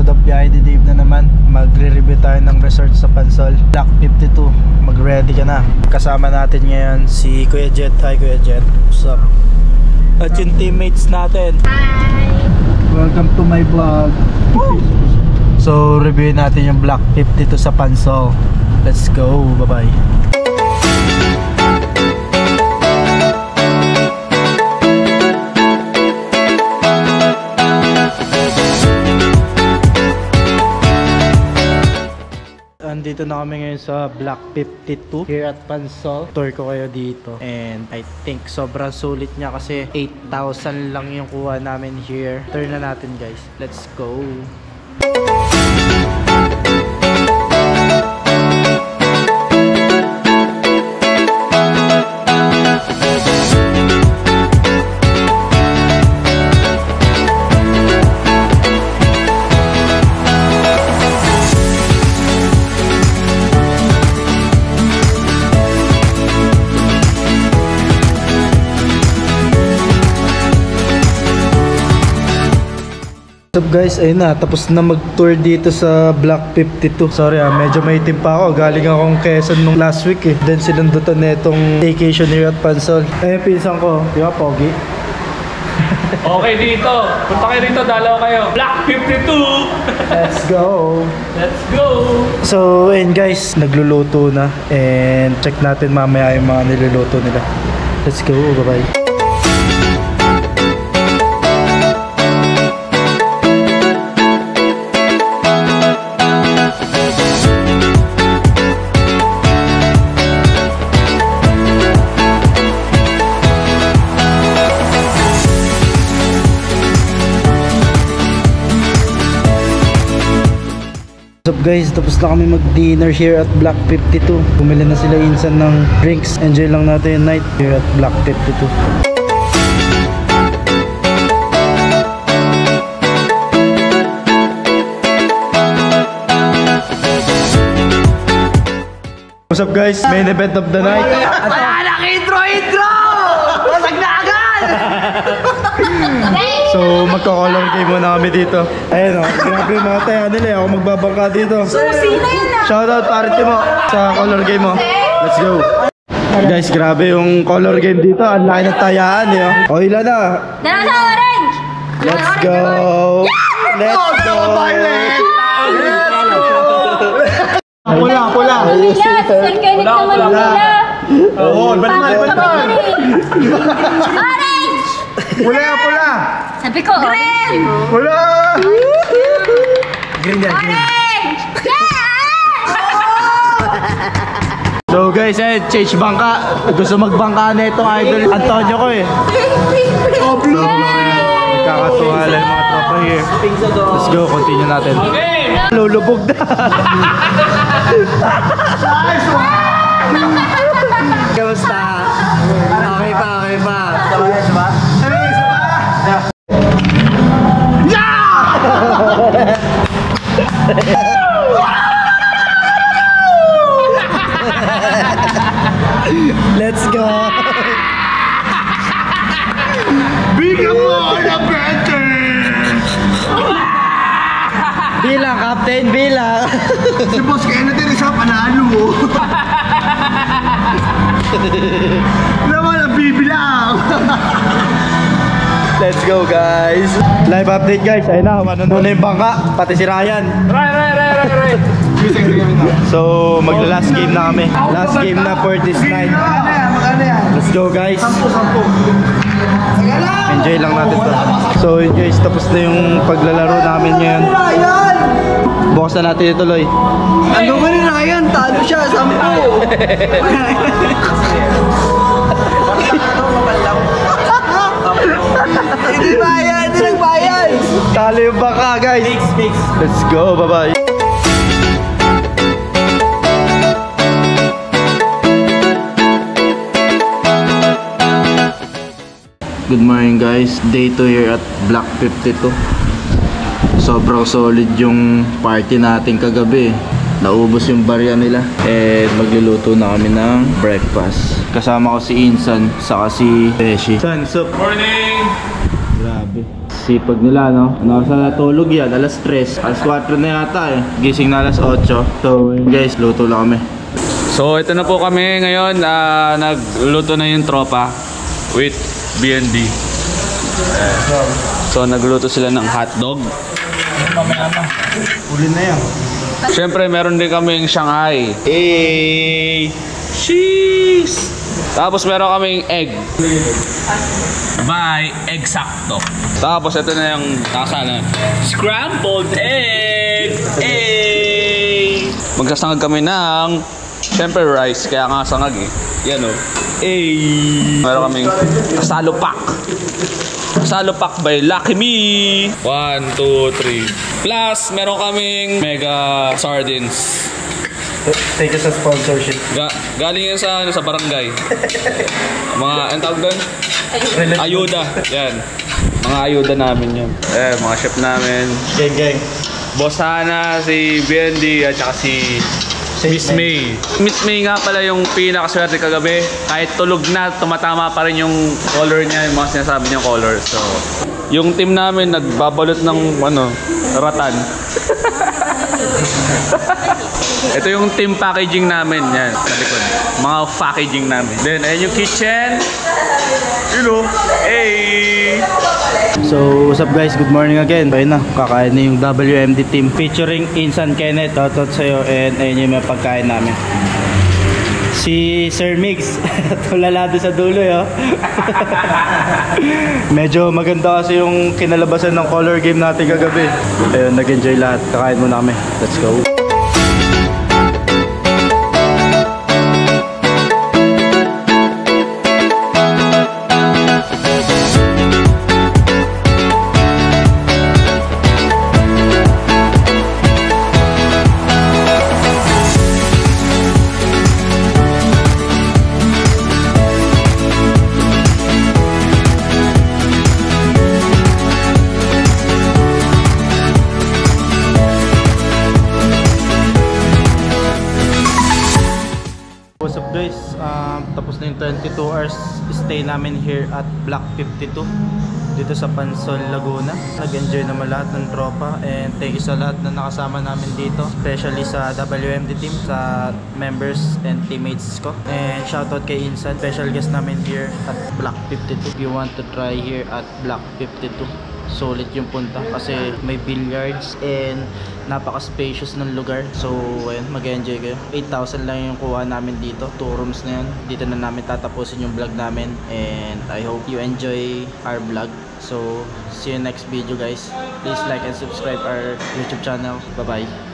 episode of Biyahe ni Dave na naman. Magre-review tayo ng resort sa Pansol, Block 52. Mag-ready ka na. Kasama natin ngayon si Kuya Jet. Hi Kuya Jet, what's up? At yung teammates natin. Hi! Welcome to my vlog. So reviewin natin yung Block 52 sa Pansol. Let's go, bye bye. Andito na kami ngayon sa Block 52 here at Pansol. Tour ko kayo dito and I think sobrang sulit niya kasi 8,000 lang yung kuha namin here. Tour na natin guys, let's go. What's up guys, ayun na, tapos na mag-tour dito sa Block 52. Sorry medyo maitim pa ako. Galing akong Quezon nung last week eh. Then sinundutan na itong vacation here at Pansol. Ayun, pinsan ko, di ba, Pogi? Okay dito. Punta kayo dito, dalaw kayo. Block 52! Let's go! Let's go! So, ayun guys, nagluluto na. And check natin mamaya yung mga niluluto nila. Let's go, bye-bye. What's up guys, tapos na kami mag-dinner here at Block 52. Bumili na sila insan ng drinks. Enjoy lang natin yung night here at Block 52. What's up guys, main event of the night. Intro! Wasag na agad! So magka-color game muna kami dito. Ayun o, grabe yung mga taya nila. Ako magbabangka dito. Susi na yun ah! Shoutout party mo sa color game mo. Let's go. Guys, grabe yung color game dito. Ang laki ng tayaan eh. O ilan na? Dala sa orange! Let's go! Let's go! Pula! Yes! Organic naman nila! Oo, balman! Orange! Pula! Sabi ko, green! Pula! Green yan, green. Orange! Yes! So guys, change bangka. Gusto magbangka na itong idol Antonio ko eh. Oh, blue! Kakatuwa lang yung mga tropa here. Let's go, continue natin. Lulubog na. Kamusta? Okay pa. Ayos ba? Let's go. Bigyan mo na better. Bilang, Captain, bilang. Si Boss Kennedy rin siya panalo. Naman ang bibilang. Let's go guys. Live update guys. Ayun na, manonood na yung bangka. Pati si Ryan. Right. So magla-last game na kami. Last game na for this night. Maganda yan. Let's go guys. 10. Enjoy lang natin to. So yun guys, tapos na yung paglalaro namin ngayon. Bukas na natin ituloy. Ano ba rin Ryan? Talo siya, 10. Hindi bayan, hindi nagbayan. Talo yung bangka guys. Let's go, bye bye. Good morning guys, day 2 here at Block 52. Sobrang solid yung party natin kagabi. Naubos yung barya nila. And magluluto na kami ng breakfast. Kasama ko si Insan, saka si Beshi. San, sup? Morning! Grabe. Sipag nila, no? Nasa natulog yan, alas 3. Alas 4 na yata eh. Gising na alas 8. So, guys, luto lang kami. So ito na po kami ngayon, nagluto na yung tropa with BND. So nagluto sila ng hotdog. Uli na yan. Siyempre meron din kaming Shanghai. Cheese! Tapos meron kaming egg. Bye! Egg sakto. Tapos ito na yung nakasana. Scrambled egg! Magsasangag kami ng siyempre rice, kaya nga sangag eh. Yan o. Meron kaming kasalo pack. Kasalo pack by Lucky Me. 1, 2, 3. Plus, meron kaming mega sardines. Take us sa sponsorship. Galing yan sa barangay. Mga, ang tawag doon? Ayuda. Yan. Mga ayuda namin yan. Mga chef namin. Gang. Boss Hana, si BND, at saka si Miss May. Miss May nga pala yung pinakaswerte kagabi. Kahit tulog na, tumatama pa rin yung color niya, yung mga sinasabi niyang color. So, yung team namin nagbabalot ng ratan. Ito yung team packaging namin. Yan, sa likod. Mga packaging namin. Then, ayun yung kitchen. So, what's up guys? Good morning again. Ayun na, kakain na yung WMD team featuring Insan Kenneth. Shoutout sa'yo. And ayun yung mga pagkain namin. Si Sir Mix, tulala doon sa dulo yo. Medyo maganda kasi yung kinalabasan ng color game natin kagabi. Ayun, nag-enjoy lahat. Kakain muna kami. Let's go. What's up guys? Tapos na yung 22 hours stay namin here at Block 52 dito sa Pansol, Laguna. Nag-enjoy naman lahat ng tropa and thank you sa lahat na nakasama namin dito, especially sa WMD team, sa members and teammates ko. And shoutout kay Insan, special guest namin here at Block 52. If you want to try here at Block 52, solid yung punta kasi may billiards and napaka-spacious ng lugar. So, ayun, mag-enjoy kayo. 8,000 lang yung kuha namin dito. 2 rooms na yan. Dito na namin tatapusin yung vlog namin. And I hope you enjoy our vlog. So, see you next video guys. Please like and subscribe our YouTube channel. Bye-bye.